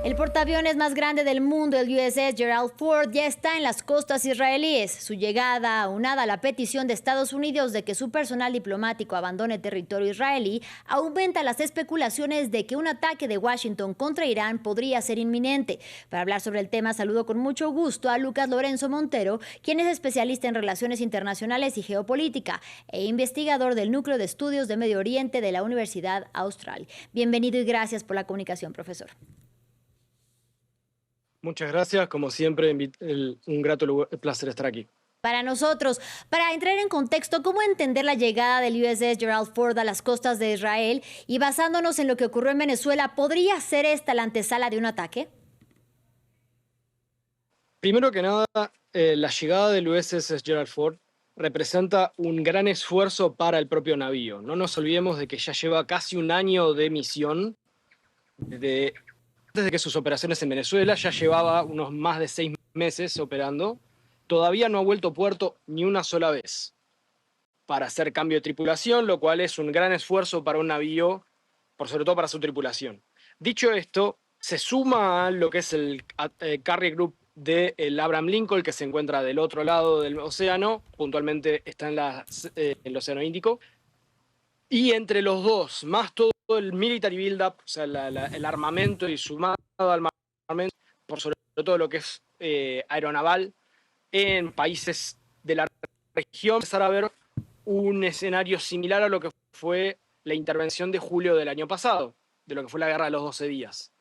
El portaaviones más grande del mundo, el USS Gerald Ford, ya está en las costas israelíes. Su llegada, aunada a la petición de Estados Unidos de que su personal diplomático abandone territorio israelí, aumenta las especulaciones de que un ataque de Washington contra Irán podría ser inminente. Para hablar sobre el tema, saludo con mucho gusto a Lucas Lorenzo Montero, quien es especialista en relaciones internacionales y geopolítica e investigador del Núcleo de Estudios de Medio Oriente de la Universidad Austral. Bienvenido y gracias por la comunicación, profesor. Muchas gracias, como siempre, un grato placer estar aquí. Para nosotros, para entrar en contexto, ¿cómo entender la llegada del USS Gerald Ford a las costas de Israel? Y basándonos en lo que ocurrió en Venezuela, ¿podría ser esta la antesala de un ataque? Primero que nada, la llegada del USS Gerald Ford representa un gran esfuerzo para el propio navío. No nos olvidemos de que ya lleva casi un año de misión. Desde que sus operaciones en Venezuela ya llevaba unos más de 6 meses operando, todavía no ha vuelto a puerto ni una sola vez para hacer cambio de tripulación, lo cual es un gran esfuerzo para un navío, por sobre todo para su tripulación. Dicho esto, se suma a lo que es el Carrier Group del Abraham Lincoln, que se encuentra del otro lado del océano, puntualmente está en el Océano Índico, y entre los dos, más todo el military build-up, o sea, el armamento y sumado al armamento, por sobre todo lo que es aeronaval, en países de la región, empezar a ver un escenario similar a lo que fue la intervención de julio del año pasado, de lo que fue la guerra de los 12 días.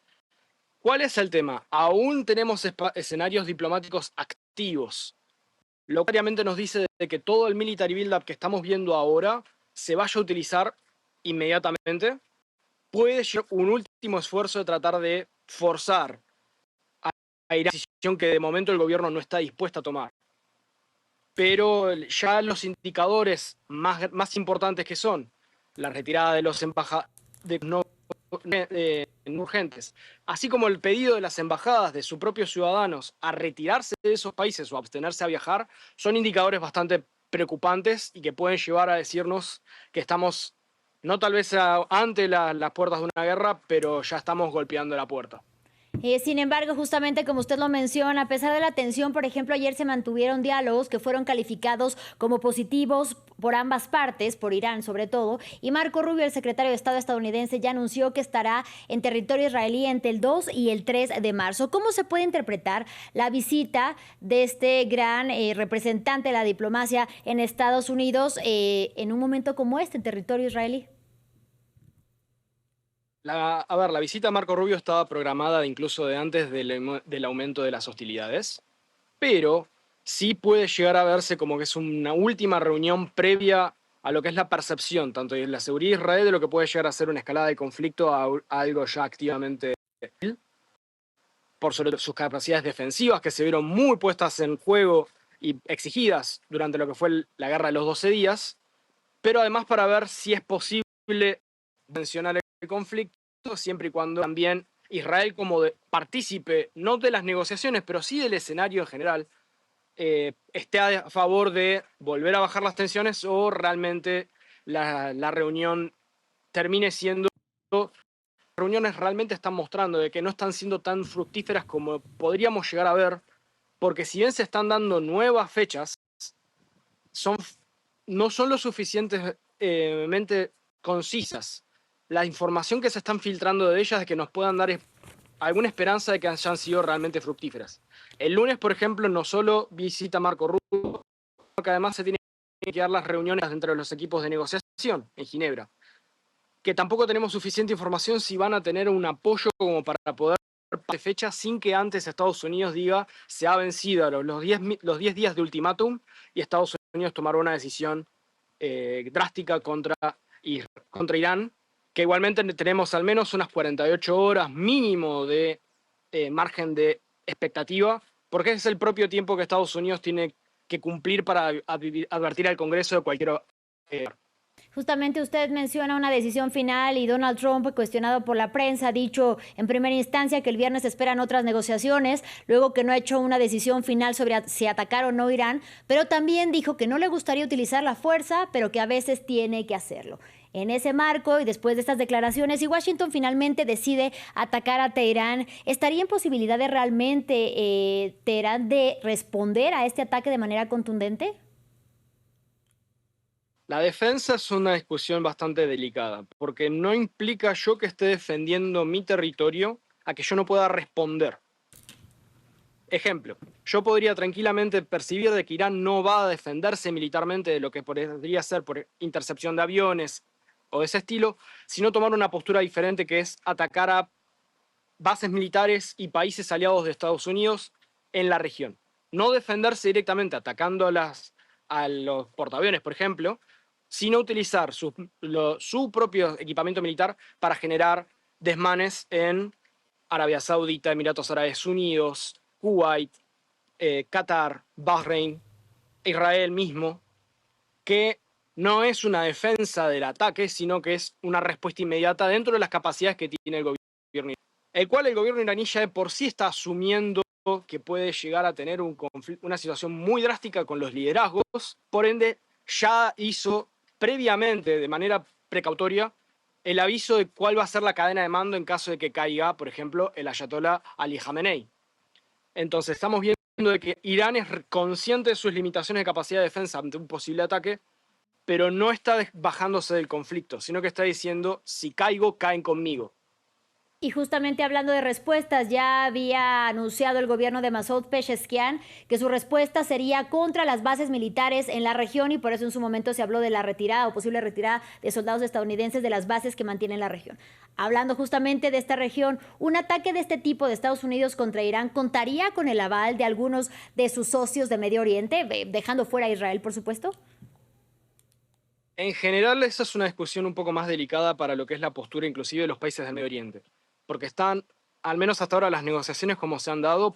¿Cuál es el tema? Aún tenemos escenarios diplomáticos activos, lo que obviamente nos dice de que todo el military build-up que estamos viendo ahora se vaya a utilizar inmediatamente. Puede ser un último esfuerzo de tratar de forzar a Irán, una decisión que de momento el gobierno no está dispuesto a tomar. Pero ya los indicadores más importantes, que son la retirada de los embajadores no urgentes, así como el pedido de las embajadas de sus propios ciudadanos a retirarse de esos países o abstenerse a viajar, son indicadores bastante preocupantes y que pueden llevar a decirnos que estamos no tal vez ante las puertas de una guerra, pero ya estamos golpeando la puerta. Sin embargo, justamente como usted lo menciona, a pesar de la tensión, por ejemplo, ayer se mantuvieron diálogos que fueron calificados como positivos por ambas partes, por Irán sobre todo, y Marco Rubio, el secretario de Estado estadounidense, ya anunció que estará en territorio israelí entre el 2 y el 3 de marzo. ¿Cómo se puede interpretar la visita de este gran representante de la diplomacia en Estados Unidos en un momento como este, en territorio israelí? La visita a Marco Rubio estaba programada incluso de antes del aumento de las hostilidades, pero sí puede llegar a verse como que es una última reunión previa a lo que es la percepción, tanto de la seguridad de Israel, de lo que puede llegar a ser una escalada de conflicto a algo ya activamente, por sobre sus capacidades defensivas, que se vieron muy puestas en juego y exigidas durante lo que fue la guerra de los 12 días, pero además para ver si es posible mencionar el conflicto, siempre y cuando también Israel, como partícipe, no de las negociaciones, pero sí del escenario en general, esté a favor de volver a bajar las tensiones o realmente la reunión termine siendo... Reuniones realmente están mostrando de que no están siendo tan fructíferas como podríamos llegar a ver, porque si bien se están dando nuevas fechas, no son lo suficientemente concisas. La información que se están filtrando de ellas es que nos puedan dar alguna esperanza de que hayan sido realmente fructíferas. El lunes, por ejemplo, no solo visita Marco Rubio, sino que además se tienen que dar las reuniones entre los equipos de negociación en Ginebra, que tampoco tenemos suficiente información si van a tener un apoyo como para poder de fecha sin que antes Estados Unidos diga se ha vencido los 10 días de ultimátum y Estados Unidos tomará una decisión drástica contra Irán, que igualmente tenemos al menos unas 48 horas mínimo de margen de expectativa, porque es el propio tiempo que Estados Unidos tiene que cumplir para advertir al Congreso de cualquier... Justamente usted menciona una decisión final y Donald Trump, cuestionado por la prensa, ha dicho en primera instancia que el viernes esperan otras negociaciones, luego que no ha hecho una decisión final sobre si atacar o no Irán, pero también dijo que no le gustaría utilizar la fuerza, pero que a veces tiene que hacerlo. En ese marco y después de estas declaraciones, si Washington finalmente decide atacar a Teherán, ¿estaría en posibilidad de realmente Teherán de responder a este ataque de manera contundente? La defensa es una discusión bastante delicada, porque no implica yo que esté defendiendo mi territorio a que yo no pueda responder. Ejemplo, yo podría tranquilamente percibir de que Irán no va a defenderse militarmente de lo que podría ser por intercepción de aviones o de ese estilo, sino tomar una postura diferente, que es atacar a bases militares y países aliados de Estados Unidos en la región. No defenderse directamente atacando a los portaaviones, por ejemplo, sino utilizar su propio equipamiento militar para generar desmanes en Arabia Saudita, Emiratos Árabes Unidos, Kuwait, Qatar, Bahrein, Israel mismo, que no es una defensa del ataque, sino que es una respuesta inmediata dentro de las capacidades que tiene el gobierno, el cual el gobierno iraní ya de por sí está asumiendo que puede llegar a tener una situación muy drástica con los liderazgos. Por ende, ya hizo previamente, de manera precautoria, el aviso de cuál va a ser la cadena de mando en caso de que caiga, por ejemplo, el ayatolá Ali Khamenei. Entonces estamos viendo de que Irán es consciente de sus limitaciones de capacidad de defensa ante un posible ataque, pero no está bajándose del conflicto, sino que está diciendo, si caigo, caen conmigo. Y justamente hablando de respuestas, ya había anunciado el gobierno de Masoud Pezeshkian que su respuesta sería contra las bases militares en la región, y por eso en su momento se habló de la retirada o posible retirada de soldados estadounidenses de las bases que mantienen la región. Hablando justamente de esta región, un ataque de este tipo de Estados Unidos contra Irán contaría con el aval de algunos de sus socios de Medio Oriente, dejando fuera a Israel, por supuesto. En general, esa es una discusión un poco más delicada para lo que es la postura inclusive de los países del Medio Oriente, porque están, al menos hasta ahora, las negociaciones como se han dado,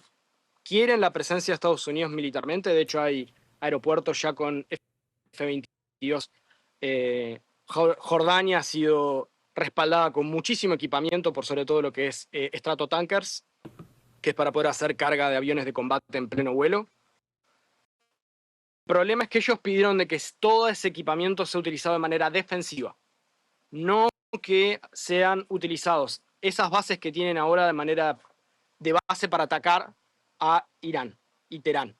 quieren la presencia de Estados Unidos militarmente. De hecho, hay aeropuertos ya con F-22. Jordania ha sido respaldada con muchísimo equipamiento, por sobre todo lo que es Stratotankers, que es para poder hacer carga de aviones de combate en pleno vuelo. El problema es que ellos pidieron de que todo ese equipamiento sea utilizado de manera defensiva, no que sean utilizados esas bases que tienen ahora de manera de base para atacar a Irán y Teherán,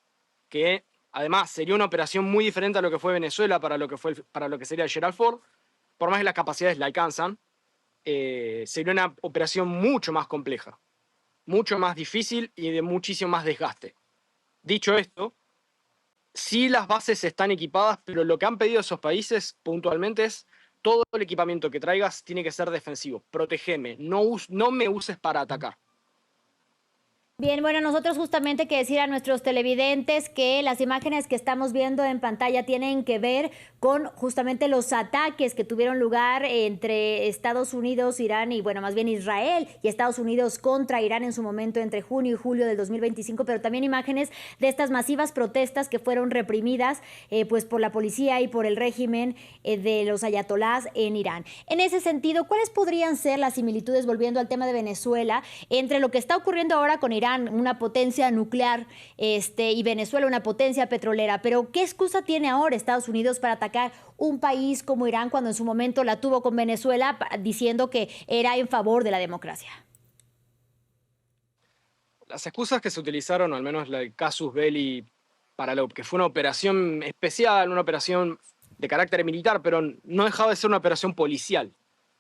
que además sería una operación muy diferente a lo que fue Venezuela para lo que sería Gerald Ford. Por más que las capacidades la alcanzan, sería una operación mucho más compleja, mucho más difícil y de muchísimo más desgaste. Dicho esto, sí, las bases están equipadas, pero lo que han pedido esos países puntualmente es: todo el equipamiento que traigas tiene que ser defensivo, protégeme, no me uses para atacar. Bien, bueno, nosotros justamente que decir a nuestros televidentes que las imágenes que estamos viendo en pantalla tienen que ver con justamente los ataques que tuvieron lugar entre Estados Unidos, Irán y, bueno, más bien Israel y Estados Unidos contra Irán en su momento entre junio y julio del 2025, pero también imágenes de estas masivas protestas que fueron reprimidas pues por la policía y por el régimen de los ayatolás en Irán. En ese sentido, ¿cuáles podrían ser las similitudes, volviendo al tema de Venezuela, entre lo que está ocurriendo ahora con Irán, una potencia nuclear, y Venezuela, una potencia petrolera? Pero ¿qué excusa tiene ahora Estados Unidos para atacar un país como Irán cuando en su momento la tuvo con Venezuela diciendo que era en favor de la democracia? Las excusas que se utilizaron, o al menos el casus belli, para lo que fue una operación especial, una operación de carácter militar, pero no dejaba de ser una operación policial,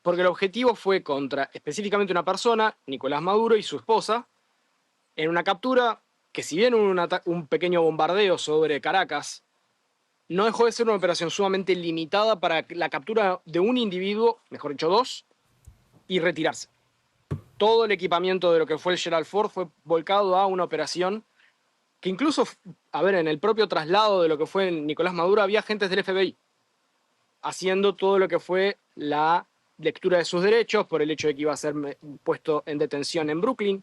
porque el objetivo fue contra específicamente una persona, Nicolás Maduro y su esposa, en una captura que, si bien un pequeño bombardeo sobre Caracas, no dejó de ser una operación sumamente limitada para la captura de un individuo, mejor dicho dos, y retirarse. Todo el equipamiento de lo que fue el Gerald Ford fue volcado a una operación que incluso, a ver, en el propio traslado de lo que fue Nicolás Maduro había agentes del FBI haciendo todo lo que fue la lectura de sus derechos por el hecho de que iba a ser puesto en detención en Brooklyn.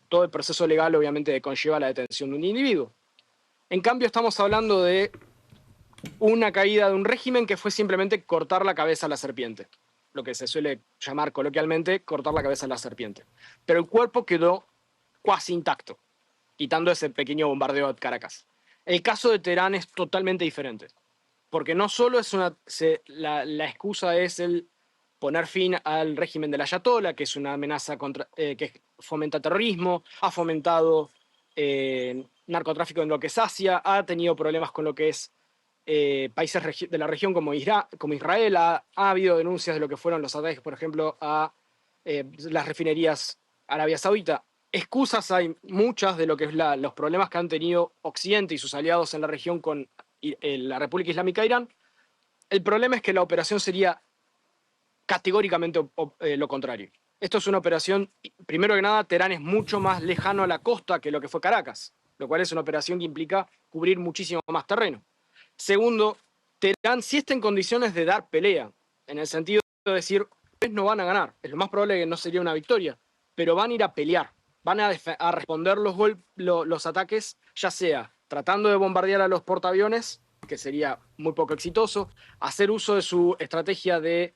Todo el proceso legal obviamente conlleva la detención de un individuo. En cambio, estamos hablando de una caída de un régimen que fue simplemente cortar la cabeza a la serpiente, lo que se suele llamar coloquialmente cortar la cabeza a la serpiente. Pero el cuerpo quedó cuasi intacto, quitando ese pequeño bombardeo de Caracas. El caso de Teherán es totalmente diferente, porque no solo es la excusa es poner fin al régimen del Ayatollah, que es una amenaza que fomenta terrorismo, ha fomentado narcotráfico en lo que es Asia, ha tenido problemas con lo que es países de la región como Israel, ha habido denuncias de lo que fueron los ataques, por ejemplo, a las refinerías Arabia Saudita. Excusas hay muchas de lo que es los problemas que han tenido Occidente y sus aliados en la región con la República Islámica de Irán. El problema es que la operación sería categóricamente lo contrario. Esto es una operación, primero que nada, Teherán es mucho más lejano a la costa que lo que fue Caracas, lo cual es una operación que implica cubrir muchísimo más terreno. Segundo, Teherán sí está en condiciones de dar pelea, en el sentido de decir, no van a ganar, es lo más probable que no sería una victoria, pero van a ir a pelear, van a responder los ataques, ya sea tratando de bombardear a los portaaviones, que sería muy poco exitoso, hacer uso de su estrategia de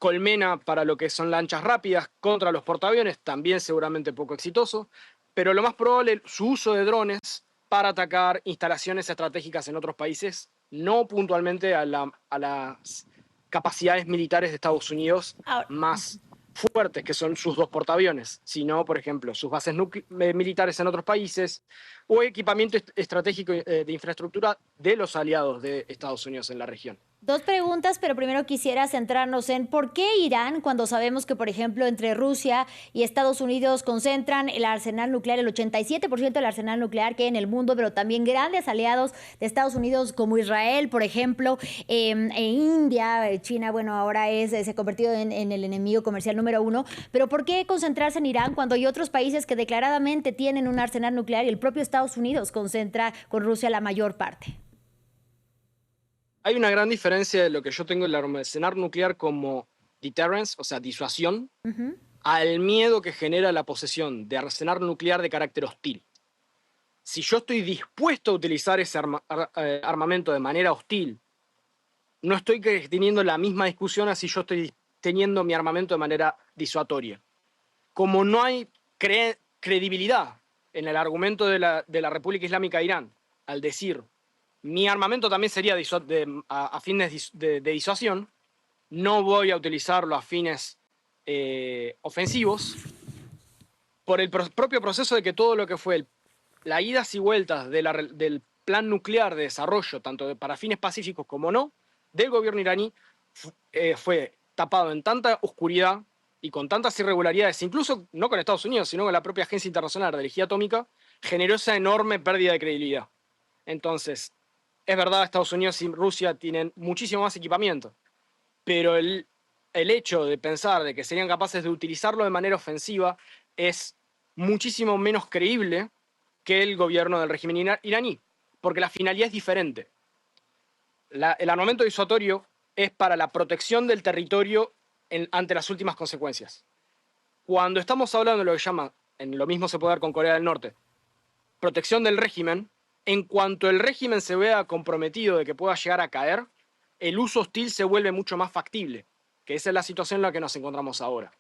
colmena para lo que son lanchas rápidas contra los portaaviones, también seguramente poco exitoso, pero lo más probable, su uso de drones para atacar instalaciones estratégicas en otros países, no puntualmente a las capacidades militares de Estados Unidos más fuertes, que son sus dos portaaviones, sino, por ejemplo, sus bases militares en otros países o equipamiento estratégico de infraestructura de los aliados de Estados Unidos en la región. Dos preguntas, pero primero quisiera centrarnos en por qué Irán, cuando sabemos que, por ejemplo, entre Rusia y Estados Unidos concentran el arsenal nuclear, el 87% del arsenal nuclear que hay en el mundo, pero también grandes aliados de Estados Unidos como Israel, por ejemplo, e India, China, bueno, ahora se ha convertido en el enemigo comercial número 1, pero ¿por qué concentrarse en Irán cuando hay otros países que declaradamente tienen un arsenal nuclear y el propio Estados Unidos concentra con Rusia la mayor parte? Hay una gran diferencia de lo que yo tengo el arsenal nuclear como deterrence, o sea, disuasión, al miedo que genera la posesión de arsenal nuclear de carácter hostil. Si yo estoy dispuesto a utilizar ese armamento de manera hostil, no estoy teniendo la misma discusión a si yo estoy teniendo mi armamento de manera disuatoria. Como no hay credibilidad en el argumento de la República Islámica de Irán al decir mi armamento también sería a fines de disuasión, no voy a utilizarlo a fines ofensivos, por el propio proceso de que todo lo que fue las idas y vueltas del plan nuclear de desarrollo, tanto para fines pacíficos como no, del gobierno iraní, fue tapado en tanta oscuridad y con tantas irregularidades, incluso no con Estados Unidos, sino con la propia Agencia Internacional de Energía Atómica, generó esa enorme pérdida de credibilidad. Entonces, es verdad, Estados Unidos y Rusia tienen muchísimo más equipamiento, pero el hecho de pensar de que serían capaces de utilizarlo de manera ofensiva es muchísimo menos creíble que el gobierno del régimen iraní, porque la finalidad es diferente. El armamento disuasorio es para la protección del territorio ante las últimas consecuencias. Cuando estamos hablando de lo que llama, en lo mismo se puede dar con Corea del Norte, protección del régimen, en cuanto el régimen se vea comprometido de que pueda llegar a caer, el uso hostil se vuelve mucho más factible, que esa es la situación en la que nos encontramos ahora.